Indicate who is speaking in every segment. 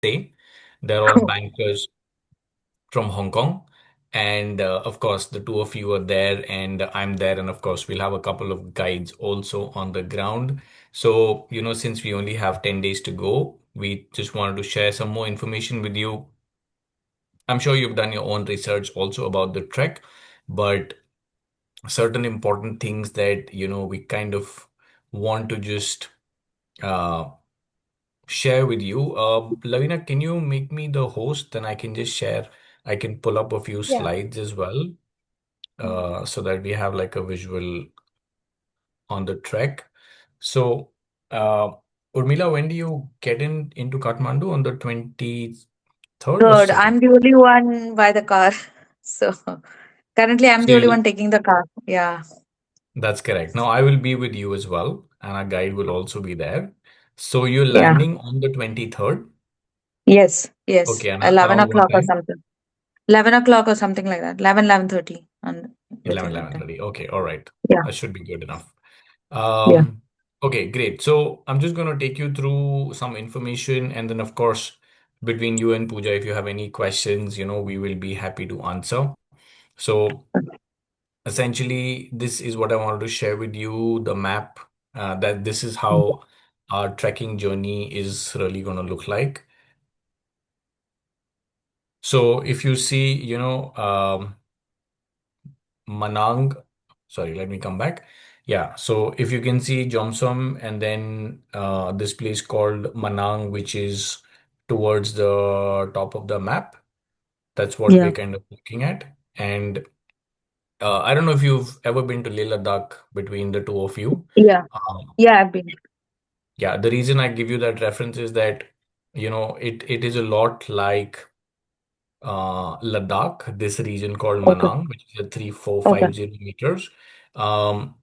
Speaker 1: stay. They're all bankers from Hong Kong. And of course, the two of you are there, and I'm there. And of course, we'll have a couple of guides also on the ground. So, since we only have 10 days to go, we just wanted to share some more information with you. I'm sure you've done your own research also about the trek, but certain important things that, we kind of want to just uh, share with you. Lavina, can you make me the host? Then I can just share. I can pull up a few
Speaker 2: Yeah.
Speaker 1: slides as well, so that we have like a visual on the trek. So, uh, Urmila, when do you get into Kathmandu? On the 23rd or
Speaker 2: Third,
Speaker 1: 2nd?
Speaker 2: I'm the only one by the car. So currently, I'm
Speaker 1: So
Speaker 2: the only
Speaker 1: you'll,
Speaker 2: one taking the car. Yeah.
Speaker 1: that's correct. Now I will be with you as well, and our guide will also be there. So you're
Speaker 2: Yeah.
Speaker 1: landing on the 23rd.
Speaker 2: Yes. Yes.
Speaker 1: Okay, and
Speaker 2: 11
Speaker 1: around what
Speaker 2: o'clock or
Speaker 1: time?
Speaker 2: something. 11 o'clock or something like that. 11:30 and
Speaker 1: 11,
Speaker 2: within that time.
Speaker 1: 11:30. Okay, all right.
Speaker 2: Yeah.
Speaker 1: That should be good enough.
Speaker 2: Yeah.
Speaker 1: Okay, great. So I'm just going to take you through some information, and then of course, between you and Pooja, if you have any questions, we will be happy to answer. So essentially, this is what I wanted to share with you, the map, that this is how our trekking journey is really going to look like. So if you see, Manang, sorry, let me come back. Yeah, so if you can see Jomsom and then this place called Manang, which is towards the top of the map, that's what
Speaker 2: Yeah.
Speaker 1: we're kind of looking at. And I don't know if you've ever been to Leh Ladakh between the two of you.
Speaker 2: Yeah.
Speaker 1: Um,
Speaker 2: Yeah. I've been.
Speaker 1: yeah, the reason I give you that reference is that, it is a lot like Ladakh, this region called
Speaker 2: Okay.
Speaker 1: Manang, which is at
Speaker 2: Okay.
Speaker 1: 3,450 meters. Um,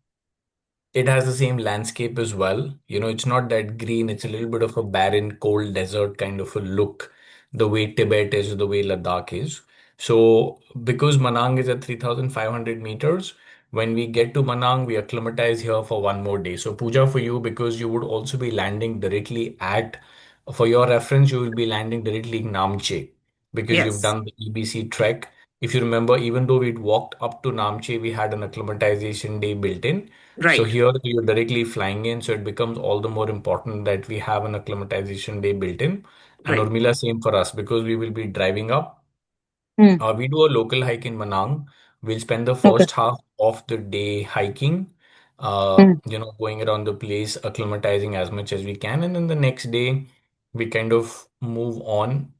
Speaker 1: it has the same landscape as well. It's not that green, it's a little bit of a barren, cold desert kind of a look, the way Tibet is, the way Ladakh is. So, because Manang is at 3,500 meters, when we get to Manang, we acclimatize here for one more day. So, Puja, for you, because you would also be landing directly for your reference, you will be landing directly in Namche because you've
Speaker 2: Yes.
Speaker 1: done the EBC trek. If you remember, even though we'd walked up to Namche, we had an acclimatization day built in. So
Speaker 2: Right.
Speaker 1: here you're directly flying in, so it becomes all the more important that we have an acclimatization day built in. And
Speaker 2: Right.
Speaker 1: Urmila, same for us because we will be driving up.
Speaker 2: Mm.
Speaker 1: We do a local hike in Manang. We'll spend the
Speaker 2: Okay.
Speaker 1: first half of the day hiking,
Speaker 2: Mm.
Speaker 1: going around the place, acclimatizing as much as we can. And then the next day, we kind of move on,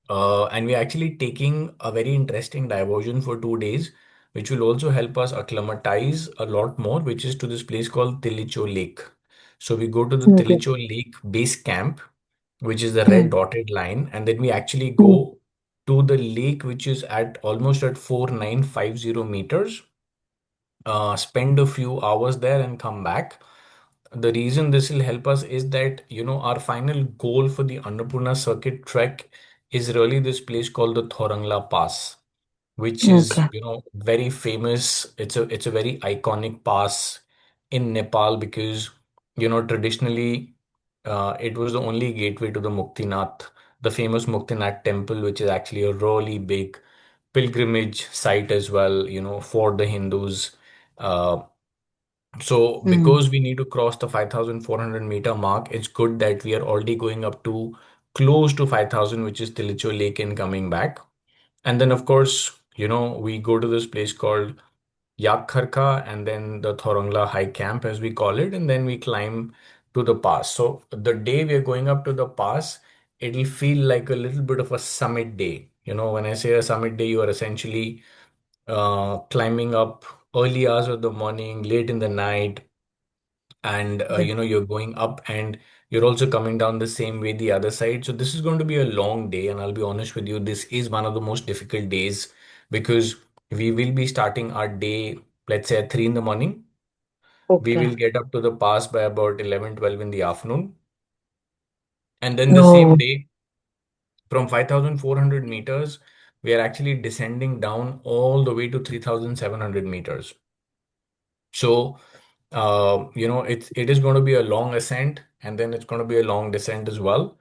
Speaker 1: and we're actually taking a very interesting diversion for 2 days, which will also help us acclimatize a lot more, which is to this place called Tilicho Lake. So we go to the
Speaker 2: Okay.
Speaker 1: Tilicho Lake base camp, which is the red
Speaker 2: Mm.
Speaker 1: dotted line, and then we actually
Speaker 2: Mm.
Speaker 1: go to the lake, which is at almost at 4,950 meters, spend a few hours there and come back. The reason this will help us is that, our final goal for the Annapurna Circuit Trek is really this place called the Thorangla Pass, which is,
Speaker 2: Okay.
Speaker 1: very famous. It's a very iconic pass in Nepal because, traditionally, it was the only gateway to the Muktinath, the famous Muktinath temple, which is actually a really big pilgrimage site as well, for the Hindus. Uh, so
Speaker 2: Mm.
Speaker 1: because we need to cross the 5,400-meter mark, it's good that we are already going up to close to 5,000, which is Tilicho Lake, and coming back. And then, of course, we go to this place called Yakharka and then the Thorongla High Camp, as we call it, and then we climb to the pass. So the day we are going up to the pass, it'll feel like a little bit of a summit day. When I say a summit day, you are essentially climbing up early hours of the morning, late in the night, and
Speaker 2: Okay.
Speaker 1: you're going up and you're also coming down the same way the other side. So this is going to be a long day, and I'll be honest with you, this is one of the most difficult days because we will be starting our day, let's say at 3 in the morning. We
Speaker 2: Okay.
Speaker 1: will get up to the pass by about 11, 12 in the afternoon, and then the same
Speaker 2: No.
Speaker 1: day from 5,400 meters we are actually descending down all the way to 3,700 meters. So, it is going to be a long ascent, and then it's going to be a long descent as well.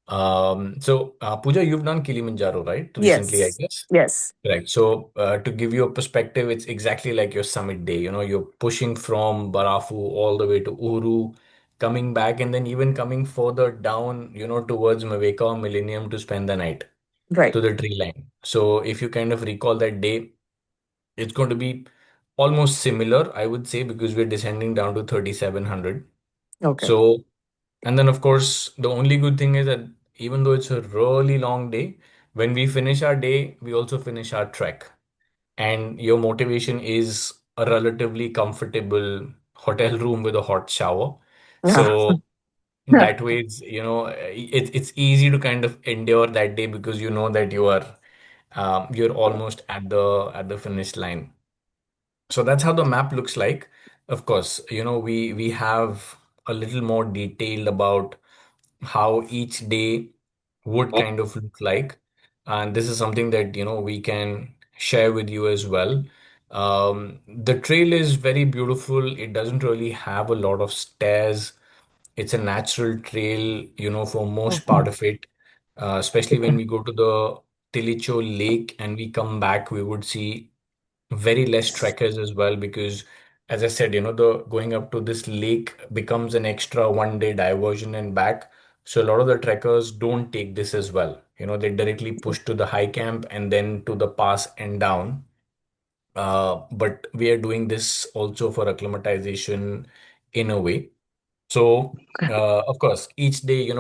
Speaker 1: Pooja, you've done Kilimanjaro, right? Recently, I
Speaker 2: Yes.
Speaker 1: guess.
Speaker 2: Yes.
Speaker 1: Right. So, to give you a perspective, it's exactly like your summit day. You know, you're pushing from Barafu all the way to Uru, coming back, and then even coming further down, towards Maveka or Millennium to spend the night
Speaker 2: Right.
Speaker 1: to the tree line. So, if you kind of recall that day, it's going to be almost similar, I would say, because we're descending down to 3,700.
Speaker 2: Okay.
Speaker 1: So, and then, of course, the only good thing is that even though it's a really long day, when we finish our day, we also finish our trek. And your motivation is a relatively comfortable hotel room with a hot shower.
Speaker 2: Yeah.
Speaker 1: So that way, it's easy to kind of endure that day because you know that you're almost at the finish line. So that's how the map looks like. Of course, we have a little more detailed about how each day would kind of look like. And this is something that, we can share with you as well. The trail is very beautiful. It doesn't really have a lot of stairs. It's a natural trail, for most part
Speaker 2: Mhm.
Speaker 1: of it. Especially when we go to the Tilicho Lake and we come back, we would see very less trekkers as well because as I said, the going up to this lake becomes an extra 1 day diversion and back. So a lot of the trekkers don't take this as well. They directly push to the high camp and then to the pass and down. But we are doing this also for acclimatization in a way. So, of course, each day,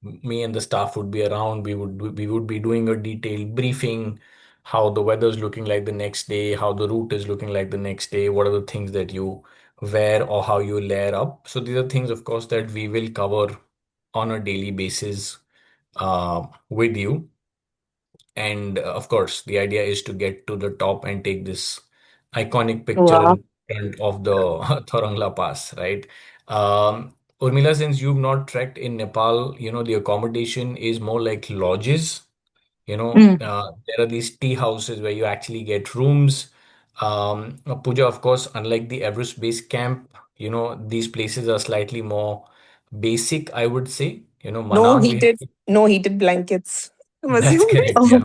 Speaker 1: me and the staff would be around. We would be doing a detailed briefing, how the weather's looking like the next day, how the route is looking like the next day, what are the things that you wear or how you layer up. So these are things, of course, that we will cover on a daily basis with you. And of course, the idea is to get to the top and take this iconic picture
Speaker 2: Wow.
Speaker 1: in front of the Thorangla Pass, right? Urmila, since you've not trekked in Nepal, the accommodation is more like lodges.
Speaker 2: Mm.
Speaker 1: There are these tea houses where you actually get rooms. Puja, of course, unlike the Everest Base Camp, these places are slightly more basic, I would say.
Speaker 3: No
Speaker 1: Manang, we have.
Speaker 3: heated, no heated blankets. I'm
Speaker 1: That's
Speaker 3: assuming.
Speaker 1: correct,
Speaker 2: Oh.
Speaker 1: yeah.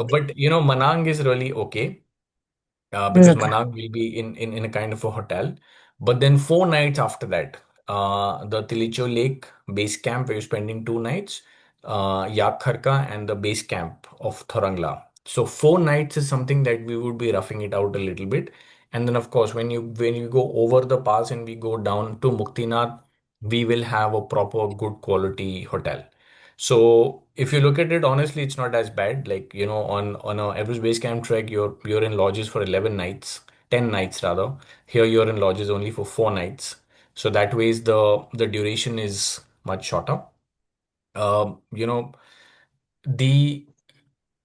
Speaker 1: But Manang is really okay because
Speaker 2: Okay.
Speaker 1: Manang will be in a kind of a hotel. But then 4 nights after that, the Tilicho Lake base camp where you're spending 2 nights, Yakharka and the base camp of Thorangla. So 4 nights is something that we would be roughing it out a little bit. And then of course when you go over the pass and we go down to Muktinath, we will have a proper good quality hotel. So if you look at it, honestly, it's not as bad. Like, on a Everest Base Camp trek, you're in lodges for 11 nights, 10 nights rather. Here you're in lodges only for 4 nights. So that ways the duration is much shorter. You know, the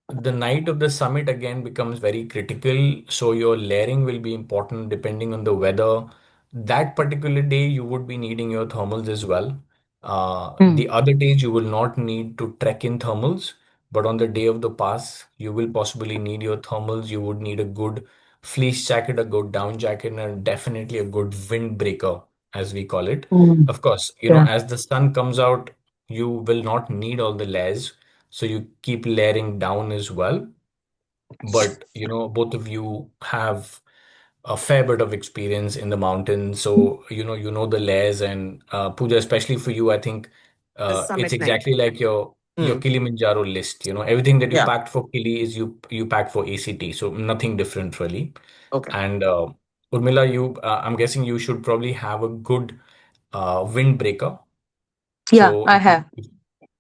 Speaker 1: the night of the summit again becomes very critical. So your layering will be important depending on the weather. That particular day, you would be needing your thermals as well.
Speaker 2: Mm.
Speaker 1: The other days, you will not need to trek in thermals, but on the day of the pass, you will possibly need your thermals. You would need a good fleece jacket, a good down jacket, and definitely a good windbreaker, as we call it.
Speaker 2: Mm.
Speaker 1: Of course,
Speaker 2: Yeah.
Speaker 1: as the sun comes out, you will not need all the layers, so you keep layering down as well. But both of you have a fair bit of experience in the mountains, so you know the layers. And Pooja, especially for you, I think
Speaker 3: The
Speaker 1: it's
Speaker 3: summit night.
Speaker 1: exactly like your
Speaker 3: Mm.
Speaker 1: Kilimanjaro list. Everything that you
Speaker 3: Yeah.
Speaker 1: packed for Kili is you packed for ACT, so nothing different really.
Speaker 3: Okay.
Speaker 1: And Urmila, I'm guessing you should probably have a good windbreaker.
Speaker 2: Yeah,
Speaker 1: So
Speaker 2: I
Speaker 1: if you
Speaker 2: have.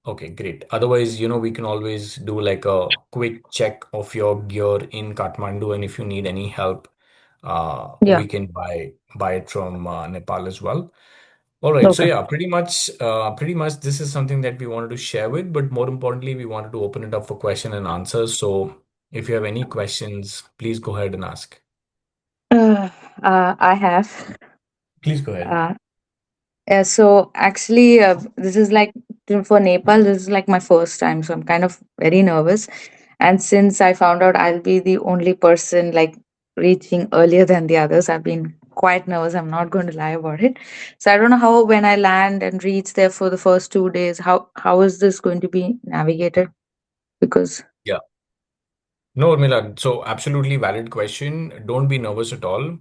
Speaker 1: Okay, great. Otherwise, we can always do like a quick check of your gear in Kathmandu, and if you need any help,
Speaker 2: Yeah.
Speaker 1: we can buy it from Nepal as well. All right. So
Speaker 2: Okay.
Speaker 1: yeah, pretty much this is something that we wanted to share with, but more importantly, we wanted to open it up for question and answers. So if you have any questions, please go ahead and ask.
Speaker 2: Uh, I have.
Speaker 1: Please go ahead.
Speaker 2: Uh, so actually, this is like for Nepal. This is like my first time, so I'm kind of very nervous. And since I found out I'll be the only person like reaching earlier than the others, I've been quite nervous. I'm not going to lie about it. So I don't know how when I land and reach there for the first 2 days, how is this going to be navigated? Because
Speaker 1: Yeah. No, Urmila, so absolutely valid question. Don't be nervous at all.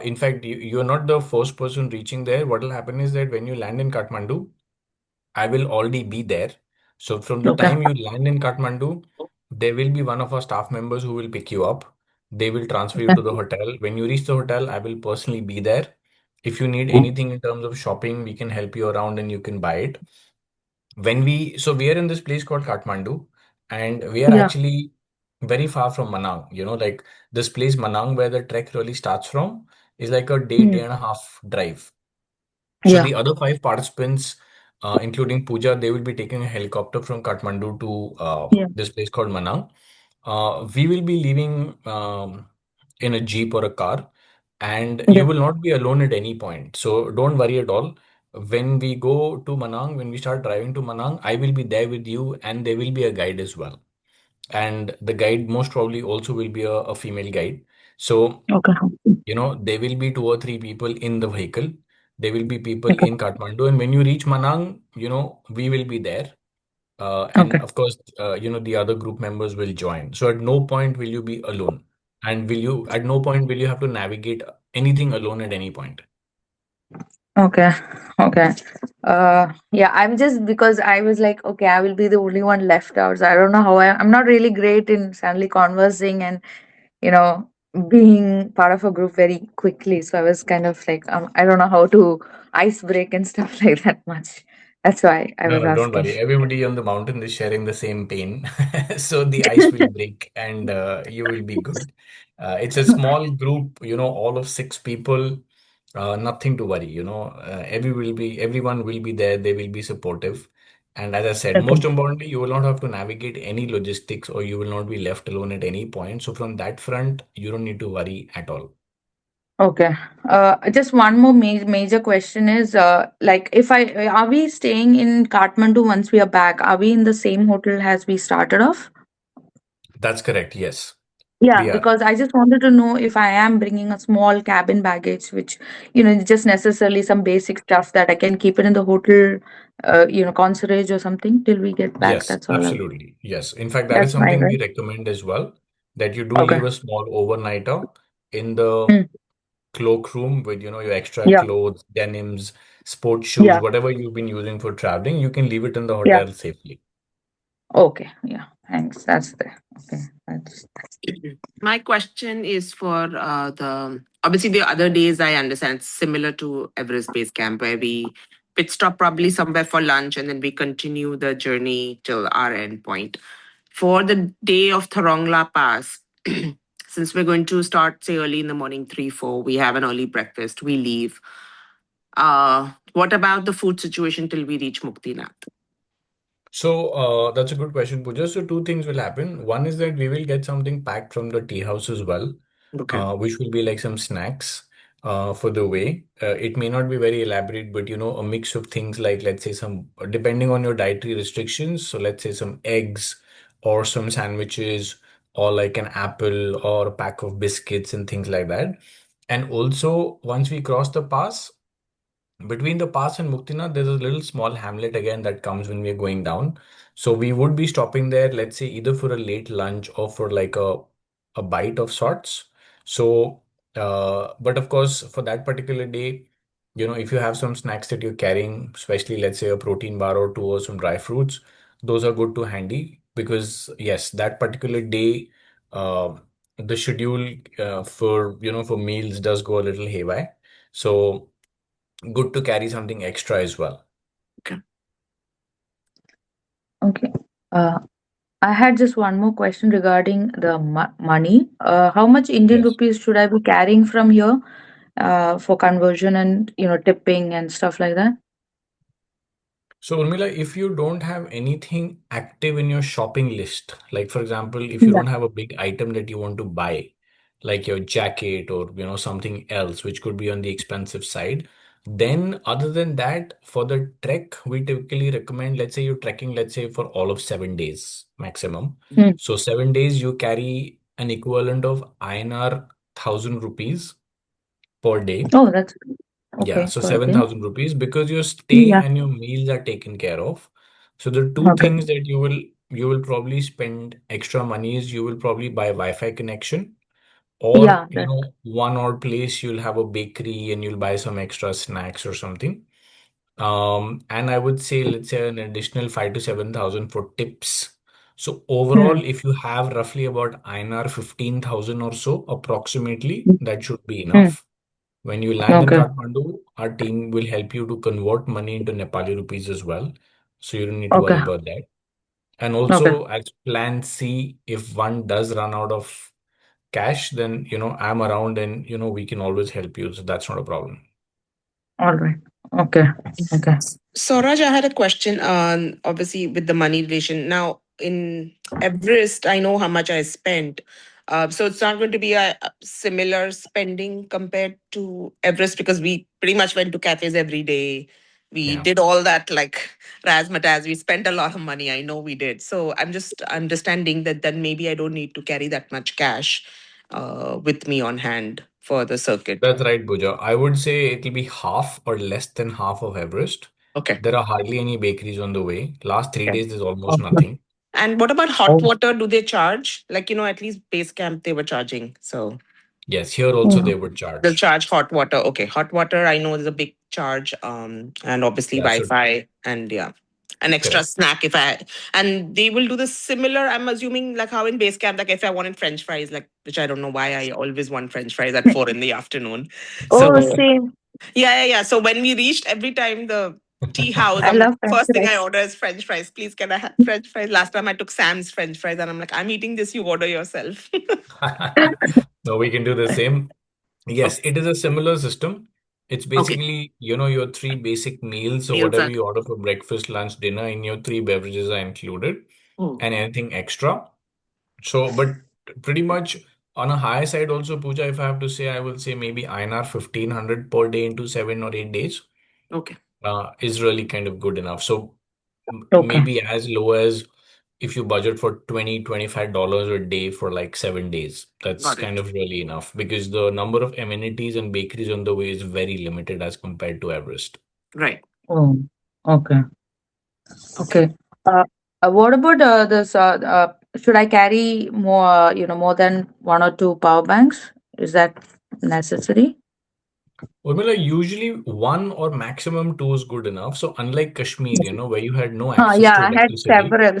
Speaker 1: In fact, you're not the first person reaching there. What will happen is that when you land in Kathmandu, I will already be there. So from the
Speaker 2: okay,
Speaker 1: time you land in Kathmandu, there will be one of our staff members who will pick you up. They will transfer you
Speaker 2: okay,
Speaker 1: to the hotel. When you reach the hotel, I will personally be there. If you need anything in terms of shopping, we can help you around and you can buy it. So we are in this place called Kathmandu, and we are
Speaker 2: yeah,
Speaker 1: actually very far from Manang. Like this place, Manang, where the trek really starts from, is like a day
Speaker 2: mm,
Speaker 1: and a half drive. So
Speaker 2: yeah,
Speaker 1: the other five participants, including Pooja, they will be taking a helicopter from Kathmandu to
Speaker 2: yeah,
Speaker 1: this place called Manang. We will be leaving in a jeep or a car, and you
Speaker 2: yeah.
Speaker 1: will not be alone at any point. So don't worry at all. When we go to Manang, when we start driving to Manang, I will be there with you, and there will be a guide as well. And the guide most probably also will be a female guide. So
Speaker 2: Okay,
Speaker 1: there will be two or three people in the vehicle. There will be people
Speaker 2: okay,
Speaker 1: in Kathmandu, and when you reach Manang, we will be there. And
Speaker 2: okay,
Speaker 1: of course, the other group members will join. So at no point will you be alone, and at no point will you have to navigate anything alone at any point.
Speaker 2: okay, okay. Yeah, I'm just because I was like, okay, I will be the only one left out. So I don't know how I'm not really great in suddenly conversing and you know being part of a group very quickly. So I was kind of like, I don't know how to ice break and stuff like that much. That's why I
Speaker 1: No,
Speaker 2: was
Speaker 1: no, don't
Speaker 2: asking.
Speaker 1: worry. Everybody on the mountain is sharing the same pain. So the ice will break and you will be good. It's a small group, all of six people. Nothing to worry, everyone will be there. They will be supportive. And as I said,
Speaker 2: Okay.
Speaker 1: most importantly, you will not have to navigate any logistics or you will not be left alone at any point. So from that front, you don't need to worry at all.
Speaker 2: Okay. Just one more major question is like if I are we staying in Kathmandu once we are back? Are we in the same hotel as we started off?
Speaker 1: That's correct. Yes,
Speaker 2: Yeah,
Speaker 1: we are.
Speaker 2: because I just wanted to know if I am bringing a small cabin baggage, which just necessarily some basic stuff that I can keep it in the hotel, concierge or something till we get back.
Speaker 1: Yes,
Speaker 2: That's all.
Speaker 1: absolutely. Yes. In fact, that is
Speaker 2: That's fine,
Speaker 1: something we
Speaker 2: right?
Speaker 1: recommend as well, that you do
Speaker 2: Okay.
Speaker 1: leave a small overnighter in the
Speaker 2: Mm.
Speaker 1: cloakroom with, your extra
Speaker 2: Yeah.
Speaker 1: clothes, denims, sports shoes,
Speaker 2: Yeah.
Speaker 1: whatever you've been using for traveling, you can leave it in the
Speaker 2: Yeah.
Speaker 1: hotel safely.
Speaker 2: Okay. Yeah. Thanks. That's there. Okay. That's
Speaker 3: My question is for the obviously the other days I understand it's similar to Everest Base Camp where we pit stop probably somewhere for lunch and then we continue the journey till our end point. For the day of Thorongla Pass, since we're going to start say early in the morning, 3, 4, we have an early breakfast, we leave. What about the food situation till we reach Muktinath?
Speaker 1: So that's a good question, Pooja. So two things will happen. One is that we will get something packed from the tea house as well,
Speaker 3: Okay.
Speaker 1: which will be like some snacks for the way. It may not be very elaborate, but a mix of things like let's say some depending on your dietary restrictions. So let's say some eggs or some sandwiches or like an apple or a pack of biscuits and things like that. And also once we cross the pass, between the pass and Muktinath, there's a little small hamlet again that comes when we're going down. So we would be stopping there, let's say either for a late lunch or for like a bite of sorts. So, but of course, for that particular day, if you have some snacks that you're carrying, especially let's say a protein bar or two or some dry fruits, those are good to handy because yes, that particular day, the schedule for meals does go a little haywire. So good to carry something extra as well.
Speaker 3: Okay.
Speaker 2: okay. Uh, I had just one more question regarding the money. How much Indian
Speaker 1: Yes.
Speaker 2: rupees should I be carrying from here for conversion and tipping and stuff like that?
Speaker 1: So, Urmila, if you don't have anything active in your shopping list, like for example, if you
Speaker 2: Yeah.
Speaker 1: don't have a big item that you want to buy, like your jacket or something else, which could be on the expensive side, then other than that, for the trek, we typically recommend, let's say you're trekking, let's say for all of 7 days maximum.
Speaker 2: Hmm.
Speaker 1: So 7 days, you carry an equivalent of INR 1,000 rupees per day.
Speaker 2: Oh, that's
Speaker 1: Yeah,
Speaker 2: okay
Speaker 1: so
Speaker 2: per day.
Speaker 1: 7,000 rupees because your stay
Speaker 2: Yeah.
Speaker 1: and your meals are taken care of. So the two
Speaker 2: Okay.
Speaker 1: things that you will probably spend extra money is you will probably buy Wi-Fi connection, or
Speaker 2: Yeah. That.
Speaker 1: one odd place you'll have a bakery and you'll buy some extra snacks or something. And I would say, let's say an additional 5 to 7,000 for tips. So
Speaker 2: Hmm.
Speaker 1: overall, if you have roughly about INR 15,000 or so, approximately, that should be
Speaker 2: Hmm.
Speaker 1: enough. When you land in
Speaker 2: Okay.
Speaker 1: Kathmandu, our team will help you to convert money into Nepali rupees as well. So you don't need to worry
Speaker 2: Okay.
Speaker 1: about that. And
Speaker 2: Okay.
Speaker 1: also, as plan C, if one does run out of cash, then I'm around and we can always help you. So that's not a problem.
Speaker 2: All right. Okay. Okay.
Speaker 3: Sauraj, I had a question on obviously with the money relation. Now, in Everest, I know how much I spent. So it's not going to be a similar spending compared to Everest because we pretty much went to cafes every day. We
Speaker 1: Yeah.
Speaker 3: did all that like razzmatazz. We spent a lot of money. I know we did. So I'm just understanding that then maybe I don't need to carry that much cash with me on hand for the circuit.
Speaker 1: That's right, Pooja. I would say it'll be half or less than half of Everest.
Speaker 3: Okay.
Speaker 1: There are hardly any bakeries on the way. Last three
Speaker 3: Okay.
Speaker 1: days, there's almost
Speaker 2: Okay.
Speaker 1: nothing.
Speaker 3: And what about hot
Speaker 2: Oh.
Speaker 3: water? Do they charge? Like, at least base camp they were charging. So
Speaker 1: Yes, here also
Speaker 2: Yeah.
Speaker 1: they would
Speaker 3: they'll
Speaker 1: charge.
Speaker 3: charge hot water. Okay. Hot water, I know is a big charge. And obviously
Speaker 1: Yeah, so
Speaker 3: Wi-Fi and yeah. An extra
Speaker 1: correct.
Speaker 3: snack if I and they will do the similar, I'm assuming like how in base camp, like if I wanted French fries, like which I don't know why I always want French fries at 4 in the afternoon.
Speaker 2: Oh,
Speaker 3: So
Speaker 2: same.
Speaker 3: yeah. So when we reached, every time the tea house,
Speaker 2: I
Speaker 3: I'm like,
Speaker 2: love French
Speaker 3: first thing I
Speaker 2: fries.
Speaker 3: order is French fries. Please, can I have French fries? Last time I took Sam's French fries, and I'm like, I'm eating this. You order yourself.
Speaker 1: No, we can do the same. Yes,
Speaker 3: Okay.
Speaker 1: it is a similar system. It's
Speaker 3: Okay.
Speaker 1: basically, your three basic meals. So
Speaker 3: Meals
Speaker 1: whatever
Speaker 3: are.
Speaker 1: you order for breakfast, lunch, dinner, and your three beverages are included,
Speaker 3: Hmm.
Speaker 1: and anything extra. So, but pretty much on a higher side also, Pooja, if I have to say, I will say maybe INR 1,500 per day into 7 or 8 days
Speaker 3: Okay.
Speaker 1: is really kind of good enough. So
Speaker 2: Okay.
Speaker 1: maybe as low as if you budget for $20 to $25 a day for like 7 days, that's
Speaker 3: Got
Speaker 1: kind
Speaker 3: it.
Speaker 1: of really enough because the number of amenities and bakeries on the way is very limited as compared to Everest.
Speaker 3: Right.
Speaker 2: Oh. Okay. Okay. Uh, what about this? Should I carry more? More than one or two power banks? Is that necessary?
Speaker 1: Urmila, usually one or maximum two is good enough. So unlike Kashmir, where you had no access
Speaker 2: Yeah,
Speaker 1: to
Speaker 2: I had
Speaker 1: electricity,
Speaker 2: several.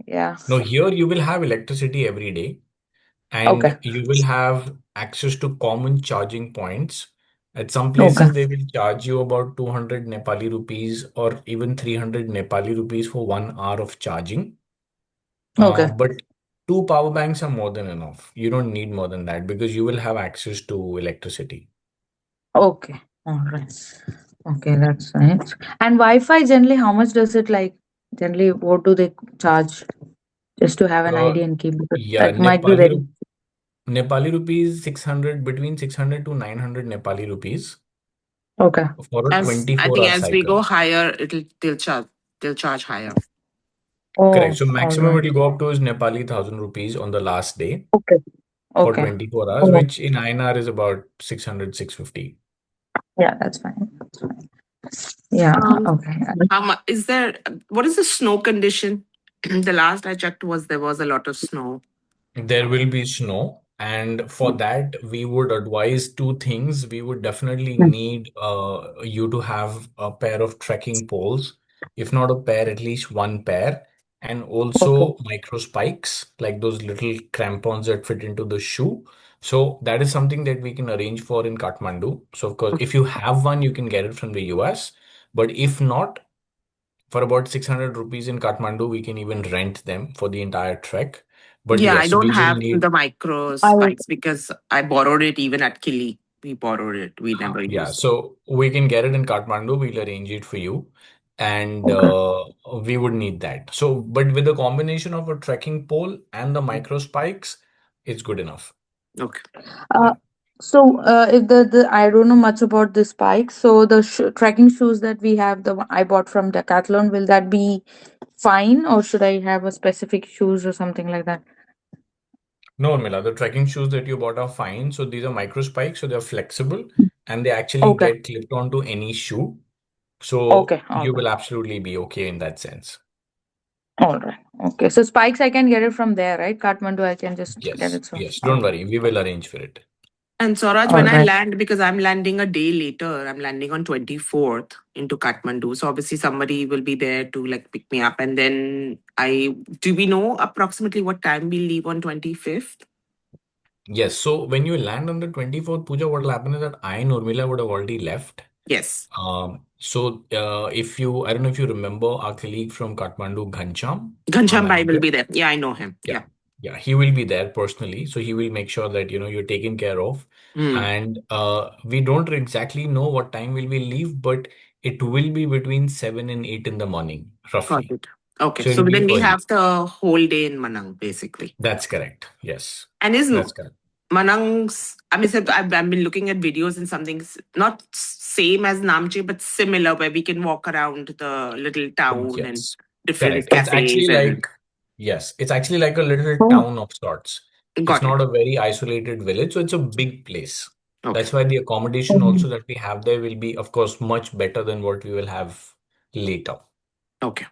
Speaker 2: Yeah.
Speaker 1: no, here you will have electricity every day
Speaker 2: Okay.
Speaker 1: and you will have access to common charging points. At some
Speaker 2: Okay.
Speaker 1: places, they will charge you about 200 Nepali rupees or even 300 Nepali rupees for 1 hour of charging.
Speaker 2: Okay.
Speaker 1: But two power banks are more than enough. You don't need more than that because you will have access to electricity.
Speaker 2: Okay. All right. Okay, that's nice. And Wi-Fi generally, how much does it like? Generally, what do they charge? Just to have an
Speaker 1: Uh,
Speaker 2: idea and keep because
Speaker 1: yeah,
Speaker 2: that might be very
Speaker 1: Nepali rupees 600, between 600 to 900 Nepali rupees
Speaker 2: okay.
Speaker 1: for a
Speaker 3: As I think
Speaker 1: 24-hour
Speaker 3: as we
Speaker 1: cycle.
Speaker 3: go higher, they'll charge higher.
Speaker 1: Correct.
Speaker 2: Oh,
Speaker 1: So
Speaker 2: all
Speaker 1: maximum
Speaker 2: right.
Speaker 1: it will go up to is Nepali 1,000 rupees on the last day
Speaker 2: Okay.
Speaker 1: for
Speaker 2: Okay.
Speaker 1: 24 hours,
Speaker 2: Oh,
Speaker 1: which in INR is about 600, 650.
Speaker 2: yeah, that's fine. That's fine. Yeah.
Speaker 3: Um,
Speaker 2: Okay.
Speaker 3: how much is there? What is the snow condition? The last I checked was there was a lot of snow.
Speaker 1: There will be snow, and for that, we would advise two things. We would definitely
Speaker 2: Mm.
Speaker 1: need you to have a pair of trekking poles, if not a pair, at least one pair, and
Speaker 2: Okay.
Speaker 1: also micro spikes, like those little crampons that fit into the shoe. So that is something that we can arrange for in Kathmandu. So of course, if you have one, you can get it from the US. But if not, for about 600 rupees in Kathmandu, we can even rent them for the entire trek. But
Speaker 3: Yeah, I
Speaker 1: yes,
Speaker 3: don't
Speaker 1: we will
Speaker 3: have
Speaker 1: need,
Speaker 3: the micro
Speaker 2: I will.
Speaker 3: spikes because I borrowed it even at Kili. We borrowed it. We never
Speaker 1: yeah,
Speaker 3: used it.
Speaker 1: so we can get it in Kathmandu. We'll arrange it for you. And
Speaker 2: Okay.
Speaker 1: we would need that. So, but with the combination of a trekking pole and the micro spikes, it's good enough.
Speaker 3: Okay.
Speaker 2: Uh,
Speaker 1: Yeah.
Speaker 2: so if the I don't know much about the spikes. So the trekking shoes that we have, the one I bought from Decathlon, will that be fine, or should I have a specific shoes or something like that?
Speaker 1: No, Mila, the trekking shoes that you bought are fine. So these are micro spikes, so they're flexible and they actually
Speaker 2: Okay.
Speaker 1: get clipped onto any shoe. So
Speaker 2: Okay. All
Speaker 1: you
Speaker 2: right.
Speaker 1: will absolutely be okay in that sense.
Speaker 2: All right. Okay. So spikes, I can get it from there, right? Kathmandu, I can just get
Speaker 1: Yes,
Speaker 2: it. So,
Speaker 1: yes.
Speaker 2: all
Speaker 1: Don't
Speaker 2: right.
Speaker 1: worry. We will arrange for it.
Speaker 3: And Swaraj,
Speaker 2: All
Speaker 3: when I
Speaker 2: right.
Speaker 3: land, because I'm landing a day later, I'm landing on 24th into Kathmandu. So obviously somebody will be there to like pick me up. And then do we know approximately what time we leave on 25th?
Speaker 1: Yes. So when you land on the 24th, Pooja, what will happen is that I and Urmila would have already left.
Speaker 3: Yes.
Speaker 1: If you, I don't know if you remember our colleague from Kathmandu, Ghancham, our
Speaker 3: Ghanshyam Bhai will
Speaker 1: manager.
Speaker 3: be there. Yeah, I know him.
Speaker 1: Yeah.
Speaker 3: Yeah.
Speaker 1: Yeah. He will be there personally. So he will make sure that, you're taken care of.
Speaker 3: Hmm.
Speaker 1: And we don't exactly know what time will we leave, but it will be between 7 and 8 in the morning,
Speaker 3: Got
Speaker 1: roughly.
Speaker 3: it. Okay.
Speaker 1: So
Speaker 3: So
Speaker 1: it'll
Speaker 3: then
Speaker 1: be
Speaker 3: we
Speaker 1: early.
Speaker 3: have the whole day in Manang, basically.
Speaker 1: That's correct. Yes.
Speaker 3: And is
Speaker 1: That's correct.
Speaker 3: Manang's, I mean, so I've been looking at videos and something's not same as Namche, but similar where we can walk around the little town and
Speaker 1: Yes.
Speaker 3: different
Speaker 1: Correct. It's
Speaker 3: cafes
Speaker 1: actually
Speaker 3: and
Speaker 1: like, yes, it's actually like a little
Speaker 2: Oh,
Speaker 1: town of sorts. It's
Speaker 3: got
Speaker 1: not
Speaker 3: it.
Speaker 1: a very isolated village, so it's a big place.
Speaker 3: Okay.
Speaker 1: That's why the accommodation
Speaker 2: mhm.
Speaker 1: also that we have there will be, of course, much better than what we will have later.
Speaker 3: Okay.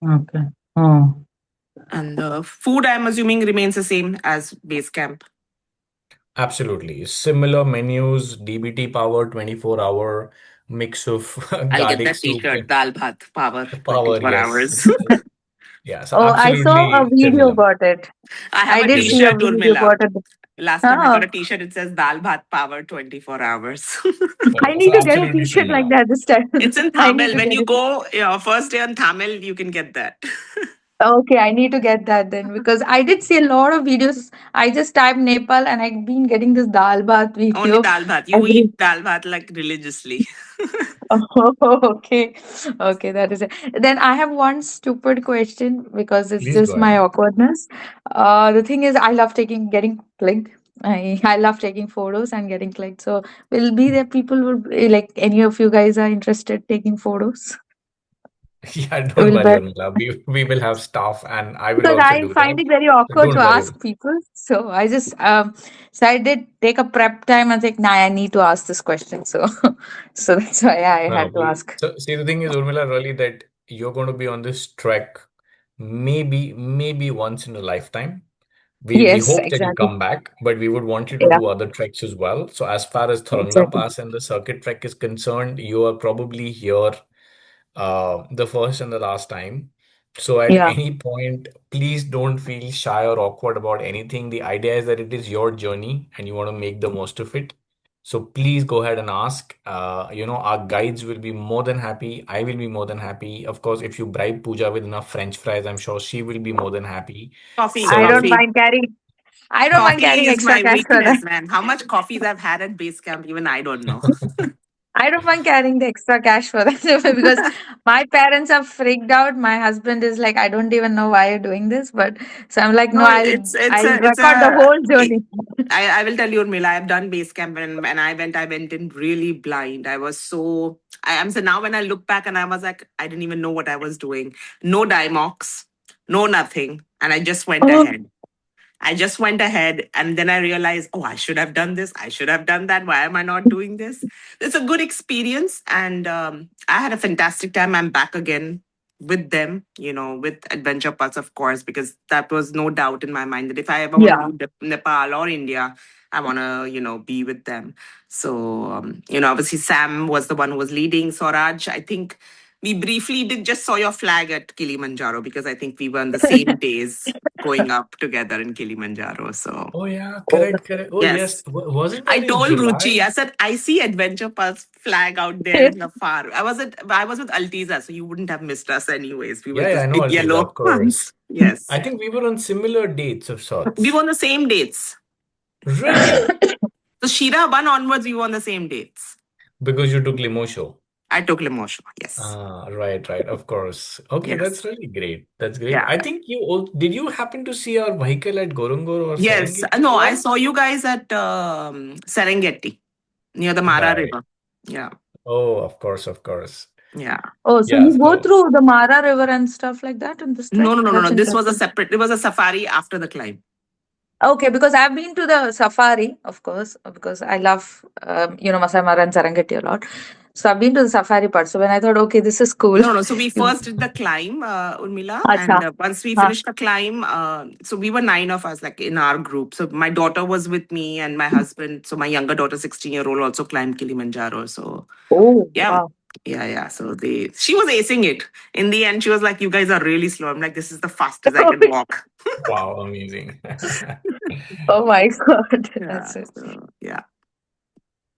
Speaker 2: Okay. Oh.
Speaker 3: And the food, I'm assuming, remains the same as base camp.
Speaker 1: Absolutely. Similar menus, DBT power, 24-hour mix of
Speaker 3: I'll get
Speaker 1: garlic
Speaker 3: that
Speaker 1: soup
Speaker 3: t-shirt,
Speaker 1: and
Speaker 3: Dal Bhat Power
Speaker 1: power.
Speaker 3: 24
Speaker 1: Yes.
Speaker 3: hours.
Speaker 1: Yeah. So
Speaker 2: Oh, I saw a
Speaker 1: absolutely
Speaker 2: video
Speaker 1: similar.
Speaker 2: about it.
Speaker 3: I have
Speaker 2: I
Speaker 3: a
Speaker 2: did
Speaker 1: Is
Speaker 2: see
Speaker 1: it?
Speaker 2: a
Speaker 3: t-shirt,
Speaker 2: video
Speaker 3: Urmila.
Speaker 2: about it.
Speaker 3: Last time I got
Speaker 2: Oh,
Speaker 3: a t-shirt, it says Dal Bhat Power 24 hours.
Speaker 2: I
Speaker 1: So
Speaker 2: need to get a
Speaker 1: absolutely
Speaker 2: t-shirt like
Speaker 1: similar.
Speaker 2: that this time.
Speaker 3: It's in
Speaker 2: I need
Speaker 3: Tamil.
Speaker 2: to
Speaker 3: When
Speaker 2: get
Speaker 3: you
Speaker 2: it.
Speaker 3: go first day on Tamil, you can get that.
Speaker 2: Okay, I need to get that then because I did see a lot of videos. I just typed Nepal and I've been getting this dal bath
Speaker 3: Only
Speaker 2: video
Speaker 3: dal bhat. You
Speaker 2: every.
Speaker 3: eat dal bhat like religiously.
Speaker 2: Oh, okay. Okay, that is it. Then I have one stupid question because it's
Speaker 1: Please go
Speaker 2: just my
Speaker 1: ahead.
Speaker 2: awkwardness. The thing is, I love getting clicked. I love taking photos and getting clicked. So, will be there people will like any of you guys are interested taking photos?
Speaker 1: Yeah, don't
Speaker 2: Will
Speaker 1: worry,
Speaker 2: be
Speaker 1: Urmila. We will have staff and I will
Speaker 2: because
Speaker 1: also
Speaker 2: I
Speaker 1: do
Speaker 2: find
Speaker 1: that.
Speaker 2: it very
Speaker 1: So
Speaker 2: awkward to
Speaker 1: don't worry.
Speaker 2: ask people. So I just so I did take a prep time and think, nah, I need to ask this question. So so that's why I
Speaker 1: No, no,
Speaker 2: had to
Speaker 1: please.
Speaker 2: ask.
Speaker 1: So see, the thing is, Urmila, really that you're going to be on this trek maybe once in a lifetime. We
Speaker 2: Yes,
Speaker 1: hope that you
Speaker 2: exactly.
Speaker 1: come back, but we would want you to
Speaker 2: Yeah,
Speaker 1: do other treks as well. So as far as Thorangla
Speaker 2: exactly.
Speaker 1: Pass and the circuit trek is concerned, you are probably here the first and the last time. So at
Speaker 2: Yeah.
Speaker 1: any point, please don't feel shy or awkward about anything. The idea is that it is your journey and you want to make the most of it. So please go ahead and ask. Our guides will be more than happy. I will be more than happy. Of course, if you bribe Pooja with enough French fries, I'm sure she will be more than happy.
Speaker 3: Coffee,
Speaker 2: I don't
Speaker 1: So
Speaker 3: coffee.
Speaker 2: mind carrying. I don't mind
Speaker 3: Coffee
Speaker 2: carrying
Speaker 3: is
Speaker 2: extra
Speaker 3: my
Speaker 2: cash for that.
Speaker 3: weakness, man. How much coffees I've had at base camp, even I don't know.
Speaker 2: I don't mind carrying the extra cash for that because my parents are freaked out. My husband is like, I don't even know why you're doing this, but so I'm like, no,
Speaker 3: No,
Speaker 2: I'll record the whole journey.
Speaker 3: I will tell you, Urmila, I've done base camp and when I went in really blind. I was so I am so now when I look back and I was like, I didn't even know what I was doing. No Dimox, no nothing. And I just went
Speaker 2: Oh,
Speaker 3: ahead. I just went ahead and then I realized, oh, I should have done this. I should have done that. Why am I not doing this? It's a good experience. And I had a fantastic time. I'm back again with them, with Adventure Pass, of course, because that was no doubt in my mind that if I ever want to
Speaker 2: yeah.
Speaker 3: do Nepal or India, I want to, be with them. So, obviously Sam was the one who was leading. Swaraj, I think we briefly did just saw your flag at Kilimanjaro because I think we were on the same days going up together in Kilimanjaro. So
Speaker 1: oh yeah, correct, correct. Oh yes,
Speaker 3: yes,
Speaker 1: wasn't
Speaker 3: I
Speaker 1: that in
Speaker 3: told Ruchi,
Speaker 1: July?
Speaker 3: I said I see Adventure Pass flag out there in the far. I was with Altiza, so you wouldn't have missed us anyways. We were
Speaker 1: Yeah, yeah,
Speaker 3: just
Speaker 1: I know
Speaker 3: big
Speaker 1: Altiza,
Speaker 3: yellow
Speaker 1: of course.
Speaker 3: ones. Yes,
Speaker 1: I think we were on similar dates of
Speaker 3: we were
Speaker 1: sorts.
Speaker 3: on the same dates.
Speaker 1: Really?
Speaker 3: So Shira one onwards, we were on the same dates.
Speaker 1: Because you took limo show.
Speaker 3: I took Limosho. Yes,
Speaker 1: Ah, right, right, of course. Okay,
Speaker 3: yes,
Speaker 1: that's really great. That's great.
Speaker 3: yeah,
Speaker 1: I think did you happen to see our vehicle at Gorongoro or
Speaker 3: yes.
Speaker 1: Serengeti as
Speaker 3: No, I
Speaker 1: well?
Speaker 3: saw you guys at Serengeti near the Mara
Speaker 1: Right.
Speaker 3: River. Yeah.
Speaker 1: Oh, of course, of course.
Speaker 3: Yeah.
Speaker 2: Oh, so
Speaker 1: Yeah,
Speaker 2: you go
Speaker 1: so
Speaker 2: through the Mara River and stuff like that in this trek?
Speaker 3: No, no, no, no,
Speaker 2: That's
Speaker 3: no. This was a
Speaker 2: interesting.
Speaker 3: separate, it was a safari after the climb.
Speaker 2: Okay, because I've been to the safari, of course, because I love, Masai Mara and Serengeti a lot. So I've been to the safari part. So when I thought, okay, this is cool.
Speaker 3: No, no. So we first did the climb, Urmila,
Speaker 2: Acha.
Speaker 3: and once we
Speaker 2: Huh.
Speaker 3: finished the climb, so we were nine of us, like in our group. So my daughter was with me, and my husband. So my younger daughter, 16-year-old, also climbed Kilimanjaro. So
Speaker 2: Oh,
Speaker 3: yeah,
Speaker 2: wow.
Speaker 3: yeah. So she was acing it. In the end, she was like, "You guys are really slow." I'm like, "This is the fastest I can walk."
Speaker 1: Wow, amazing.
Speaker 2: Oh my God.
Speaker 3: Yeah.
Speaker 2: That's it.
Speaker 3: So yeah.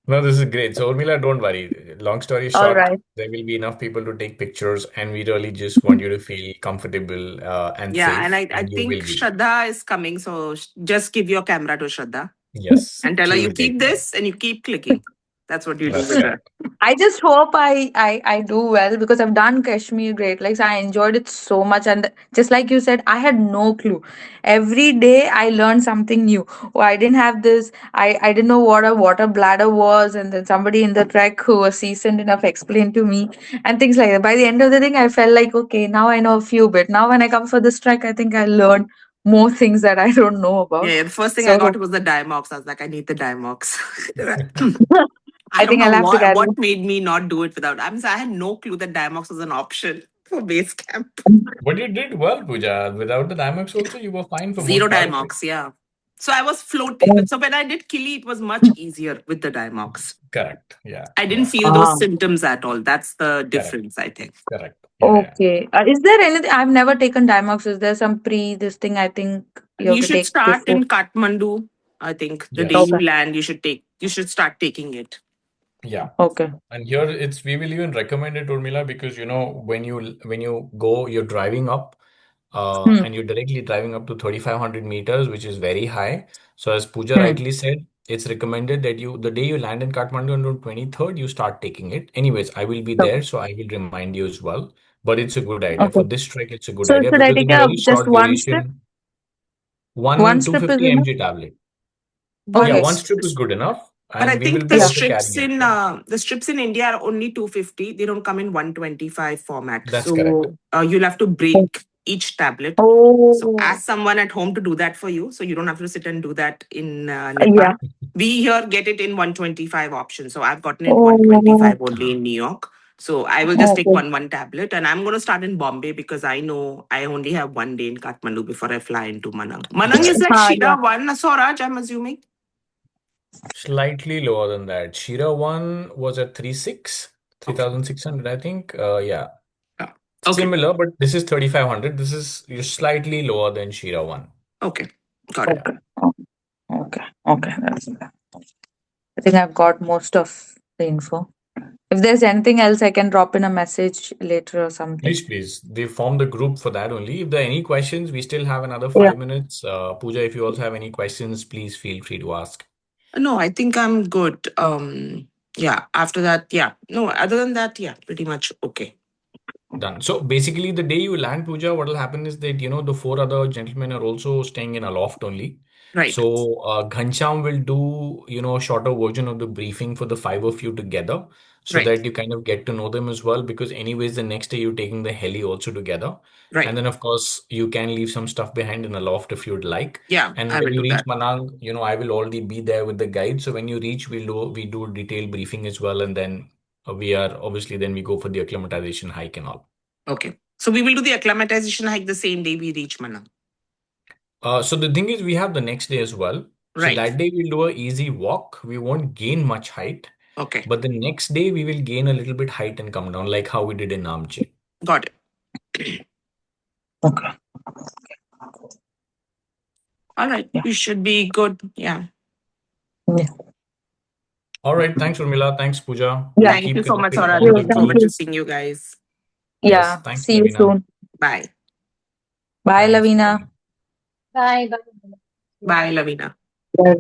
Speaker 1: No, this is great. So, Urmila, don't worry. Long story
Speaker 2: All
Speaker 1: short,
Speaker 2: right.
Speaker 1: there will be enough people to take pictures, and we really just want you to feel comfortable and
Speaker 3: Yeah, and
Speaker 1: safe,
Speaker 3: I
Speaker 1: and you
Speaker 3: think
Speaker 1: will be.
Speaker 3: Shraddha is coming, so just give your camera to Shraddha
Speaker 1: Yes,
Speaker 3: and tell her
Speaker 1: she
Speaker 3: you
Speaker 1: will take
Speaker 3: keep
Speaker 1: care.
Speaker 3: this and you keep clicking. That's what you do
Speaker 1: That's
Speaker 3: with her.
Speaker 1: correct.
Speaker 2: I just hope I do well because I've done Kashmir Great Lakes. I enjoyed it so much, and just like you said, I had no clue. Every day I learned something new. Oh, I didn't have this. I didn't know what a water bladder was, and then somebody in the trek who was seasoned enough explained to me and things like that. By the end of the thing, I felt like okay, now I know a few bit. Now when I come for this trek, I think I learned more things that I don't know about.
Speaker 3: Yeah, the first thing I
Speaker 2: So
Speaker 3: got was the Diamox. I was like, I need the Diamox. I
Speaker 2: I
Speaker 3: don't
Speaker 2: think
Speaker 3: know
Speaker 2: I'll have to carry.
Speaker 3: what made me not do it without. I had no clue that Diamox was an option for base camp.
Speaker 1: But you did well, Pooja. Without the Timex also, you were fine for
Speaker 3: Zero
Speaker 1: most part of it.
Speaker 3: Diamox, yeah. So I was floating. So when I did Kili, it was much easier with the Diamox.
Speaker 1: Correct. Yeah.
Speaker 3: I didn't
Speaker 1: Yeah.
Speaker 3: feel those
Speaker 2: Ah.
Speaker 3: symptoms at all. That's the
Speaker 1: Correct.
Speaker 3: difference, I think.
Speaker 1: Correct. Yeah. Yeah.
Speaker 2: Okay. Is there anything? I've never taken Dimox. Is there some this thing I think you have
Speaker 3: You
Speaker 2: to
Speaker 3: should
Speaker 2: take
Speaker 3: start
Speaker 2: before?
Speaker 3: in Kathmandu. I think the day
Speaker 1: Yes.
Speaker 3: you
Speaker 2: Okay.
Speaker 3: land, you should start taking it.
Speaker 1: Yeah.
Speaker 2: Okay.
Speaker 1: And here it's we will even recommend it, Urmila, because when you go, you're driving up,
Speaker 2: Hmm.
Speaker 1: and you're directly driving up to 3,500 meters, which is very high. So as Pooja
Speaker 2: Hmm.
Speaker 1: rightly said, it's recommended that the day you land in Kathmandu on the 23rd, you start taking it. Anyways, I will be
Speaker 2: Okay.
Speaker 1: there, so I will remind you as well. But it's a good idea. For
Speaker 2: Okay.
Speaker 1: this trek, it's a good
Speaker 2: So
Speaker 1: idea
Speaker 2: should I
Speaker 1: because in
Speaker 2: take
Speaker 1: a
Speaker 2: a
Speaker 1: very
Speaker 2: just
Speaker 1: short
Speaker 2: one strip?
Speaker 1: duration,
Speaker 2: One
Speaker 1: one
Speaker 2: strip is
Speaker 1: 250
Speaker 2: enough.
Speaker 1: mg tablet.
Speaker 3: But
Speaker 1: Yeah,
Speaker 2: Okay.
Speaker 1: one strip is good enough,
Speaker 3: but I
Speaker 1: and we will
Speaker 3: think
Speaker 1: be
Speaker 2: Yeah.
Speaker 1: also carrying extra.
Speaker 3: the strips in India are only 250. They don't come in 125 format.
Speaker 1: That's correct.
Speaker 3: So you'll have to break each tablet. So
Speaker 2: Oh.
Speaker 3: ask someone at home to do that for you. So you don't have to sit and do that in
Speaker 2: Yeah.
Speaker 3: Nepal. We here get it in 125 option. So I've gotten it
Speaker 2: Oh.
Speaker 3: 125 only in New York. So I will just take
Speaker 2: Okay.
Speaker 3: one tablet, and I'm going to start in Bombay because I know I only have one day in Kathmandu before I fly into Manang. Manang is
Speaker 1: Correct.
Speaker 3: like
Speaker 2: Yeah.
Speaker 3: Shira one, Swaraj, I'm assuming.
Speaker 1: Slightly lower than that. Shira 1 was at three
Speaker 3: Okay.
Speaker 1: thousand six hundred, I think. Yeah.
Speaker 3: Yeah. Okay.
Speaker 1: Similar, but this is 3,500. This is you're slightly lower than Shira 1.
Speaker 3: Okay. Got it.
Speaker 1: Yeah.
Speaker 2: Okay. Okay. Okay. I think I've got most of the info. If there's anything else, I can drop in a message later or something.
Speaker 1: Please, please. They formed the group for that only. If there are any questions, we still have another
Speaker 2: Yeah.
Speaker 1: 5 minutes. Pooja, if you also have any questions, please feel free to ask.
Speaker 3: No, I think I'm good. Yeah. After that, yeah. No, other than that, yeah, pretty much okay.
Speaker 1: Done. So basically, the day you land Puja, what will happen is that, the four other gentlemen are also staying in a loft only.
Speaker 3: Right.
Speaker 1: So Ghanshyam will do, a shorter version of the briefing for the five of you together so
Speaker 3: Right.
Speaker 1: that you kind of get to know them as well. Because anyways, the next day you're taking the heli also together. And
Speaker 3: Right.
Speaker 1: then, of course, you can leave some stuff behind in a loft if you'd like.
Speaker 3: Yeah,
Speaker 1: And
Speaker 3: I
Speaker 1: when
Speaker 3: will
Speaker 1: you
Speaker 3: do
Speaker 1: reach
Speaker 3: that.
Speaker 1: Manang, we will already be there with the guide. So when you reach, we do detailed briefing as well. And then then we go for the acclimatization hike and all.
Speaker 3: Okay. So we will do the acclimatization hike the same day we reach Manang.
Speaker 1: So the thing is, we have the next day as well. So
Speaker 3: Right.
Speaker 1: that day we'll do a easy walk. We won't gain much height,
Speaker 3: Okay.
Speaker 1: but the next day we will gain a little bit height and come down, like how we did in Namche.
Speaker 3: Got it.
Speaker 2: Okay.
Speaker 3: All right.
Speaker 2: Yeah.
Speaker 3: We should be good. Yeah.
Speaker 2: Yeah.
Speaker 1: All right, thanks Urmila, thanks Pooja.
Speaker 2: Yeah.
Speaker 1: We'll
Speaker 3: Thank you
Speaker 1: keep
Speaker 3: so much,
Speaker 1: connected
Speaker 3: Saurabh.
Speaker 2: You.
Speaker 1: positive
Speaker 3: Looking
Speaker 2: Thank
Speaker 3: forward
Speaker 1: vibes.
Speaker 3: to
Speaker 2: you.
Speaker 3: seeing you guys.
Speaker 1: Yes,
Speaker 2: Yeah.
Speaker 1: thanks
Speaker 2: See you
Speaker 1: Lavina.
Speaker 2: soon.
Speaker 3: Bye.
Speaker 2: Bye,
Speaker 1: Thanks.
Speaker 2: Lavina.
Speaker 1: Bye.
Speaker 2: Bye.
Speaker 3: Bye, Lavina.
Speaker 2: Bye.